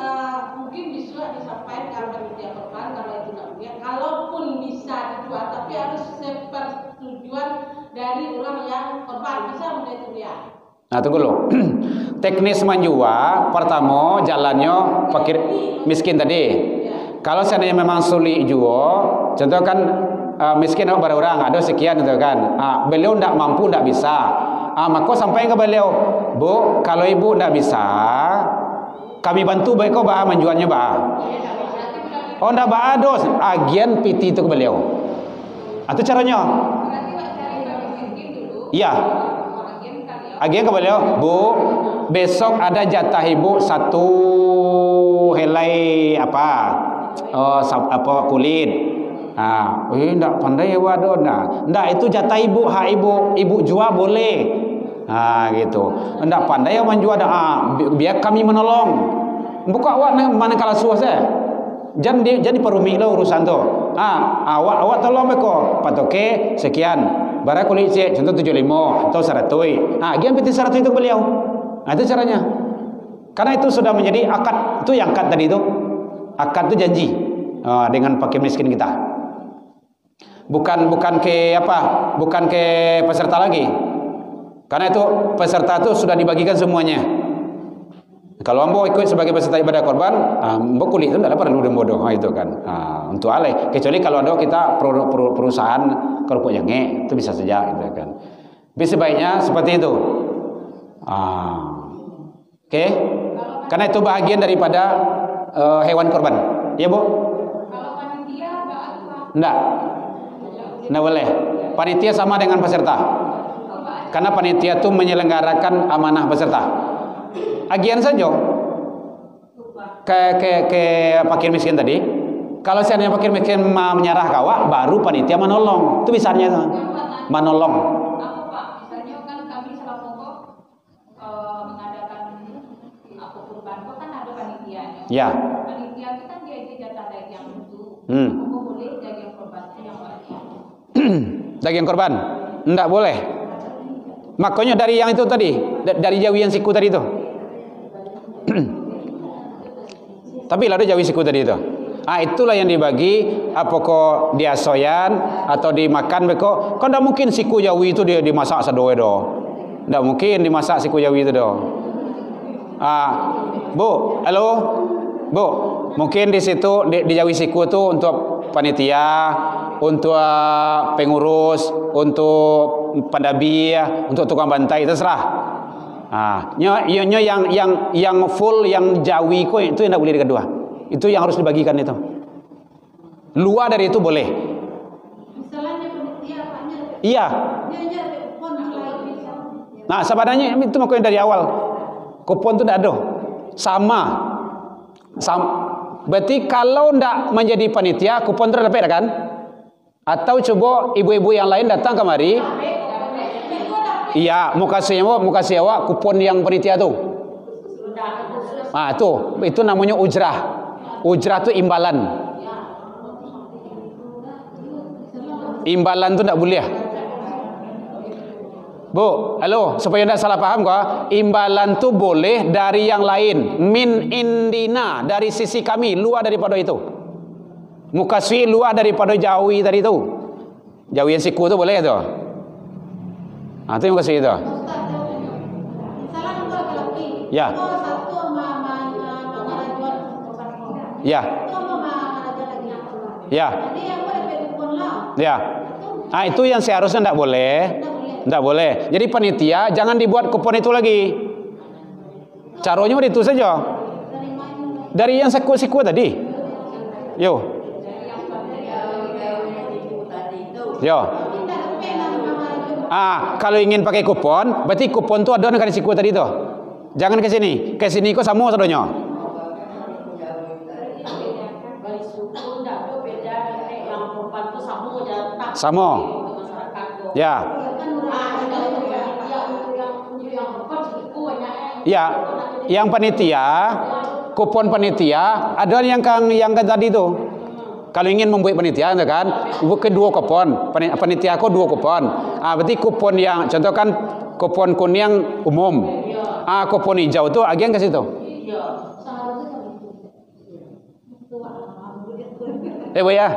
mungkin bisa disampaikan panitia korban kalau itu tidak boleh. Kalaupun bisa dijual, tapi harus sepersetujuan dari orang yang korban. Bisa itu dia. Nah, tunggu dulu. Teknis menjual, pertama jalannya fakir miskin tadi. Kalau seandainya memang sulit jual, contoh kan miskin apa orang ada sekian gitu kan. Beliau tidak mampu, tidak bisa. Maka sampai ke beliau, Bu, kalau ibu tidak bisa, kami bantu baik kau bah menjualnya bah. Oh, tidak bah dos, agian piti itu ke beliau. Itu caranya. Iya. Agian ke beliau, Bu, besok ada jatah ibu 1 helai kulit. Enggak pandai ya waduh. Enggak, itu jatah ibu, hak ibu jual boleh. Gitu. Enggak pandai ya menjual, biar kami menolong. Buka awak mana kala suah saya. Jadi perumik lah urusan tu. Awak tolong beko. Patoke sekian. Barang kulit cek contoh 75 atau 100. Gian piti 100 itu beliau. Itu caranya. Karena itu sudah menjadi akad. Itu yang akad tadi itu. Akad itu janji dengan fakir miskin kita. Bukan ke peserta lagi. Karena itu peserta itu sudah dibagikan semuanya. Kalau ambo ikut sebagai peserta ibadah korban, ambo kulit itu tidak perlu bodoh itu kan. Untuk alih. Kecuali kalau ada kita perusahaan kerupuk jangge, itu bisa saja gitu kan. Tapi sebaiknya seperti itu. Oke. Karena itu bagian daripada hewan korban. Ya, Bu? Kalau panitia enggak. Enggak boleh. Panitia sama dengan peserta. Karena panitia itu menyelenggarakan amanah peserta. Agian saja. Ke fakir miskin tadi. Kalau seandainya fakir miskin menyerah kawak, baru panitia menolong. Itu bisanya itu. Menolong. Pak, misalnya kan kami salah satu mengadakan kurban, kan ada panitianya. Ya. Panitia itu kan dia jatah daging itu. Apa boleh daging korbannya yang banyak? Daging korban? Enggak boleh. Makanya dari yang itu tadi, dari jawi yang siku tadi itu. Tapi lah ada jawi siku tadi itu. Itulah yang dibagi. Apakah dia soyan atau dimakan beko? Kan tidak mungkin siku jawi itu dia dimasak sedoe do. Tidak mungkin dimasak siku jawi itu do. Bu, halo, Bu. Mungkin di situ di jawi siku itu untuk panitia, untuk pengurus, untuk pendabi, untuk tukang bantai, terserah. Yang full yang jawi kok itu yang tidak boleh kedua. Itu yang harus dibagikan itu. Luar dari itu boleh. Misalnya panitia apanya? Iya. Nah, sebenarnya itu makanya dari awal. Kupon itu tidak ada. Sama. Berarti kalau tidak menjadi panitia, kupon itu dapat kan? Atau coba ibu-ibu yang lain datang kemari. Iya, mau kasih awak kupon yang panitia tu. Itu namanya ujrah. Ujrah itu imbalan. Imbalan tu tak boleh. Bu, halo, supaya tidak salah paham kok. Imbalan tu boleh dari yang lain. Min indina, dari sisi kami, luar daripada itu. Mukaswi luar daripada jawi tadi tu. Jawi yang siku tu boleh tu. Ah, tu yang mukaswi tu. Ya. Ya. Ya. Ya. Ah, itu yang seharusnya tidak boleh. Tidak boleh. Jadi panitia jangan dibuat kupon itu lagi. Caranya itu saja. Dari yang siku tadi. Yo. Yo. Ah, kalau ingin pakai kupon, berarti kupon tu ada dekat siku tadi tu. Jangan ke sini. Ke sini kok sama sadonya. Sama. Ya. Ya, yang panitia, kupon panitia ada yang tadi tu. Kalau ingin membuat panitia kan, kedua kupon, panitia kau 2 kupon. Ah, berarti kupon yang contoh kan kupon kuning umum. Ah, kupon hijau tu agen ke situ. Bu ya.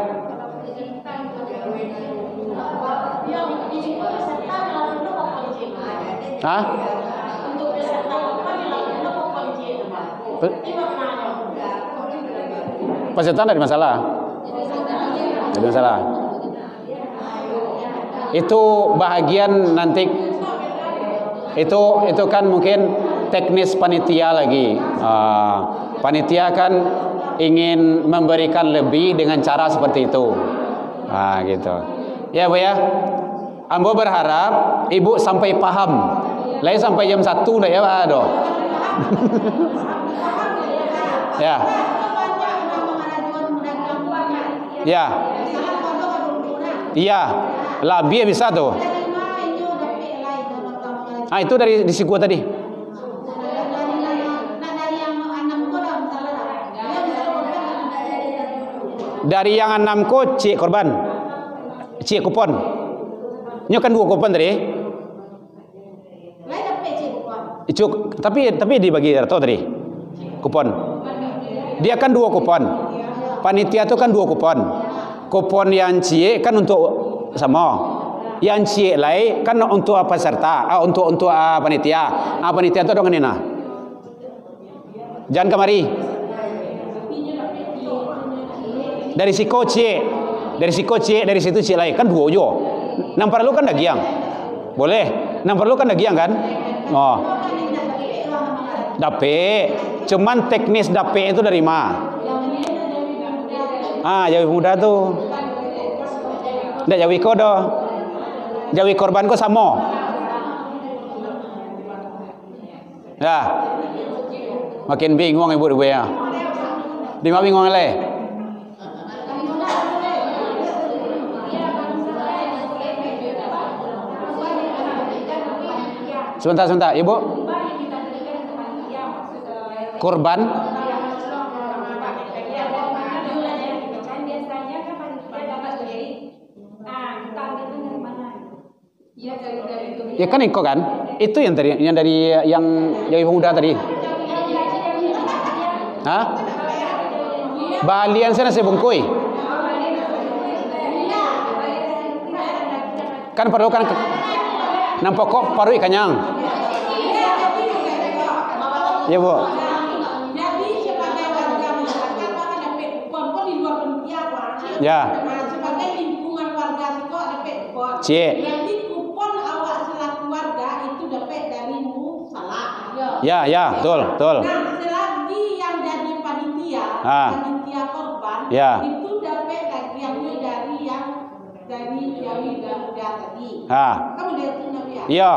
Hah? Peserta tidak ada masalah. Tidak ada masalah. Itu bahagian nanti. Itu kan mungkin teknis panitia lagi. Panitia kan ingin memberikan lebih dengan cara seperti itu. Gitu. Ya Bu ya. Ambo berharap ibu sampai paham. Lain sampai jam 1 dah ya Pak Ado. Ya. Ya. Iya. Labia bisa tuh. Ah, itu dari di siku tadi. Dari yang 6 ko cik korban. Cik kupon. Ini kan 2 kupon tadi. Tapi dibagi atau tadi kupon. Dia kan 2 kupon. Panitia itu kan 2 kupon. Kupon yang cie kan untuk sama. Yang cie lain kan untuk peserta, untuk panitia. Panitia itu dong ini nah. Jangan kemari. Dari siko cie, dari situ cie lain kan 2 jo. Nang perlu kan dagiang. Boleh. Nang perlu kan dagiang kan? Oh. Dape. Cuman teknis dape itu dari mana? Jawi muda tu. Ndak jawi kodo. Jawi korban ko sama. Ya. Makin bingung ibu ya. Di mana bingung le? Sebentar, Ibu. Korban. Ya kan engkau kan? Itu yang dari yang pemuda tadi. Hah? Balian sana sebungkui. Kan perlu kan nampak kok paru ikanyang. Ya Bu. Ya. Sebagai lingkungan warga itu ada kupon. Jadi kupon awak selaku warga itu dapat darimu salah. Ya, betul. Nah, selagi yang jadi panitia korban itu dapat bagiannya dari muda tadi. Kamu lihat itu Nabi ya? Iya.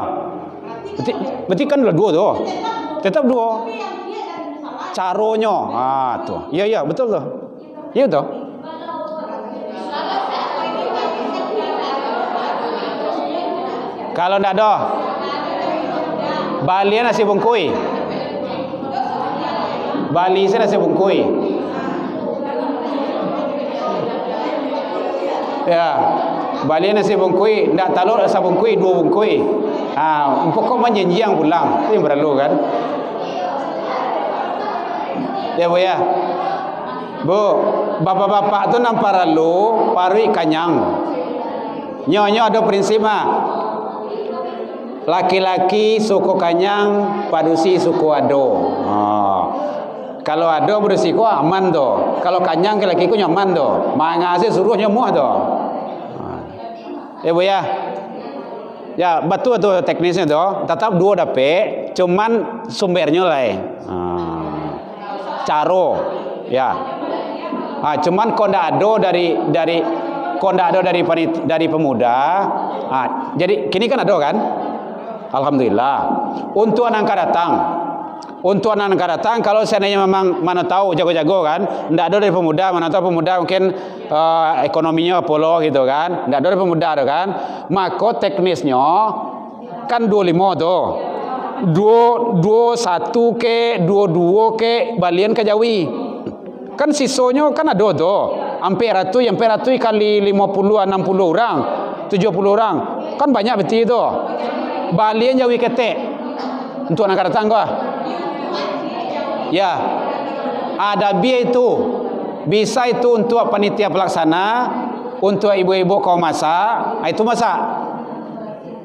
Berarti kan udah 2 tuh. Tetap 2. Tapi yang dia dari salah. Caronya. Tuh. Iya, betul tuh. Iya tuh. Kalau ndak ada, Bali nasi bungkui. Bali saya nasi bungkui. Ya. Balik nasi bungkui, ndak talur asa bungkui 2 bungkui. Pokok menjenjang pulang. Itu yang perlu kan. Ya Bu ya. Bu, bapak-bapak tu nampak lalu parui kanyang. Nyonya ada prinsip laki-laki suku kanyang, padusi suku ado. Kalau ado berisiko aman tu. Kalau kanyang laki-laki ku nyaman tu. Mangase suruh nyemuk tu. Ya Bu ya. Ya betul tu teknisnya tu. Tetap 2 dapet, cuman sumbernya lain. Caro. Ya. Cuman konda ado dari pemuda. Jadi kini kan ado kan? Alhamdulillah. Untuk anak datang, kalau seandainya memang mana tahu jago-jago kan, ndak ada dari pemuda, mana tahu pemuda mungkin ekonominya polo gitu kan, ndak ada dari pemuda ada kan, maka teknisnya kan 25 tuh, 21 ke 22 ke balian ke Jawi, kan sisanya kan ada tuh, hampir ratu kali 50 60 orang, 70 orang, kan banyak betul itu, balian Jawi ketek untuk anak datang gua. Ya, ada biaya itu, bisa itu untuk panitia pelaksana, untuk ibu-ibu kau masak, itu masak.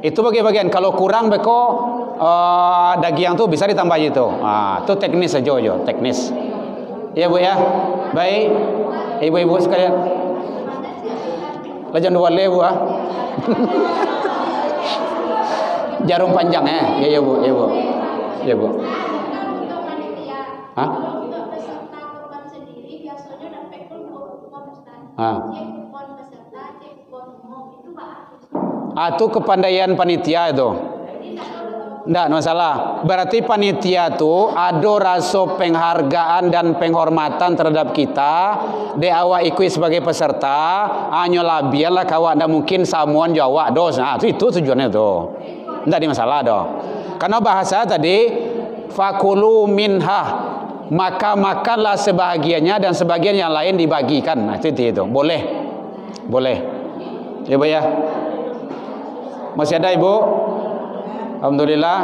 Itu bagian-bagian. Kalau kurang beko daging tu bisa ditambah itu. Itu teknis saja, teknis. Ya Bu ya, baik, ibu-ibu sekalian. Lajan dua Bu Jarum panjang ya Bu, ya Bu, ya Bu. Untuk peserta korban sendiri biasanya dapat kupon Ustaz. Cek kupon peserta, cek kupon umum itu Pak. Itu kepandaian panitia itu. Enggak masalah. Berarti panitia itu ada rasa penghargaan dan penghormatan terhadap kita. De awak ikut sebagai peserta, hanya labian lah kawak ndak mungkin samuan jawab dos. Itu tujuannya tu. Enggak ada masalah doh. Karena bahasa tadi fakulu minha, maka makanlah sebahagiannya dan sebagian yang lain dibagikan. Itu boleh ya Bu ya. Masih ada Ibu? Alhamdulillah,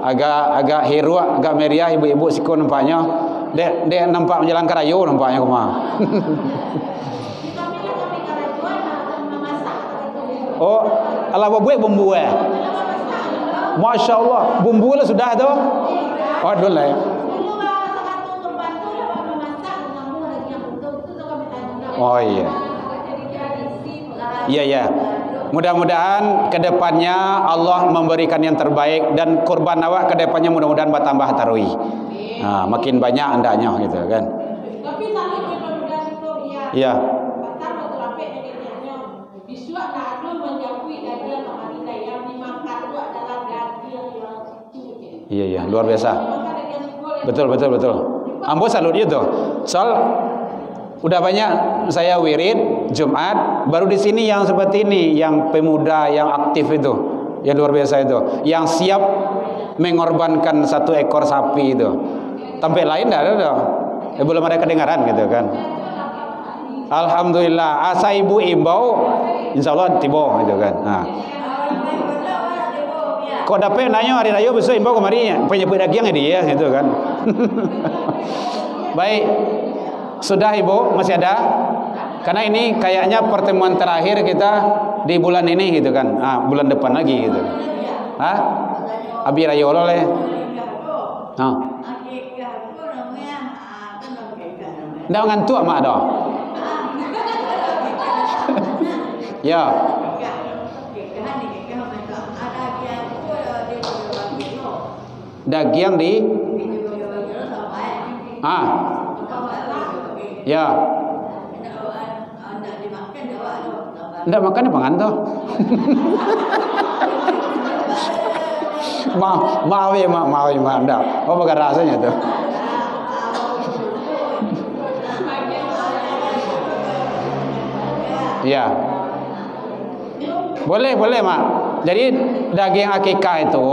agak hiru, agak meriah ibu-ibu siku nampaknya. Dek nampak menjalan karayu nampaknya kemah. Oh, ala buat bumbu Masya Allah, bumbu lah sudah tu. Waduh lah. Oh iya. Iya. Mudah-mudahan kedepannya Allah memberikan yang terbaik dan kurban awak kedepannya mudah-mudahan bertambah tarui. Makin banyak andanya gitu kan. Tapi kalau rekomendasi itu Iya. Batal waktu rapet dengan bisuak nak ada menjauhi daging kemarin yang dimakan itu adalah daging yang kecil. Iya, luar biasa. Betul. Ambo salut itu. Soal udah banyak saya wirid Jumat, baru di sini yang seperti ini, yang pemuda yang aktif itu, yang luar biasa itu, yang siap mengorbankan 1 ekor sapi itu. Tempat lain tidak ada, belum ada kedengaran gitu kan. Alhamdulillah, asa ibu imbau, insya Allah tiba gitu kan. Kok dapat nanya hari raya besok imbau kemari penyebut daging dia gitu kan. Baik. Sudah Ibu, masih ada? Karena ini kayaknya pertemuan terakhir kita di bulan ini gitu kan. Bulan depan lagi gitu. Abi raya oleh. Ndak ngantuk mak dah. Ya. Daging di ya. Ndak makan apa ngantuk? Maaf ndak. Oh bukan rasanya tuh. Ya. Boleh Mak. Jadi daging akikah itu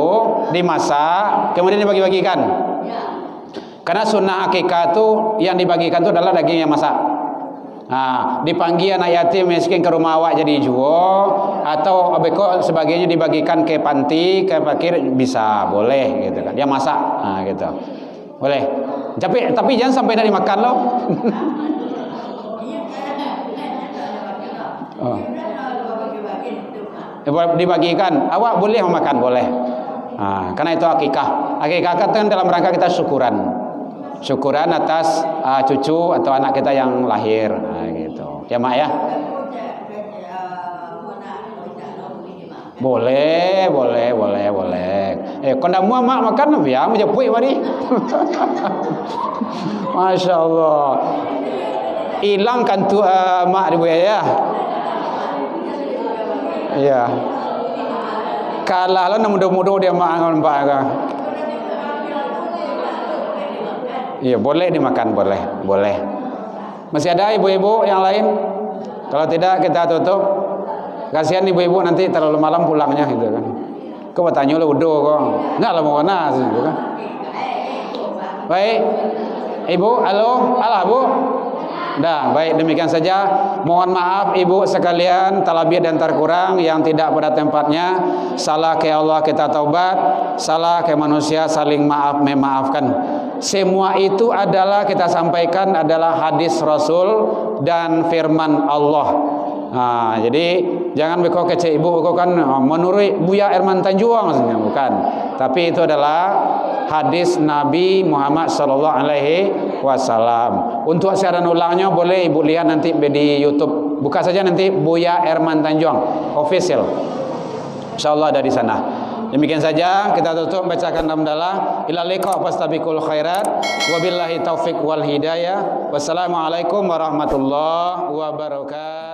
dimasak kemudian dibagi-bagikan. Karena sunnah akikah itu yang dibagikan itu adalah daging yang masak. Dipanggil anak yatim miskin ke rumah awak jadi jual, atau abeko sebagainya dibagikan ke panti, ke fakir, bisa, boleh gitu kan. Dia masak, gitu. Boleh. Tapi jangan sampai dari makan loh. Dibagikan, awak boleh memakan, boleh. Karena itu akikah. Akikah kan dalam rangka kita syukuran atas cucu atau anak kita yang lahir, gitu. Ya mak ya. Boleh. Kalau mau mak makan ya, menjepui mari. Masya Allah. Hilangkan tu mak ibu ya. Iya. Kalah lah mudah-mudah dia mak ngan pak ka. Iya, boleh dimakan, boleh. Masih ada ibu-ibu yang lain? Kalau tidak kita tutup. Kasihan ibu-ibu nanti terlalu malam pulangnya gitu kan. Kau bertanya lu udah kok. Enggak lah mau mana gitu kan. Baik. Ibu, halo, Bu. Dah, baik demikian saja. Mohon maaf ibu sekalian, talabiyah dan terkurang yang tidak pada tempatnya. Salah ke Allah kita taubat, salah ke manusia saling memaafkan. Semua itu adalah kita sampaikan adalah hadis Rasul dan firman Allah. Jadi jangan beko kece ibu beko kan menurut Buya Herman Tanjuang maksudnya, bukan. Tapi itu adalah hadis Nabi Muhammad sallallahu alaihi wasallam. Untuk siaran ulangnya boleh ibu lihat nanti di YouTube. Buka saja nanti Buya Herman Tanjuang official. Insyaallah ada di sana. Demikian saja kita tutup bacakan hamdalah. Ila liqa fastabiqul khairat. Wabillahi taufik wal hidayah. Wassalamualaikum warahmatullahi wabarakatuh.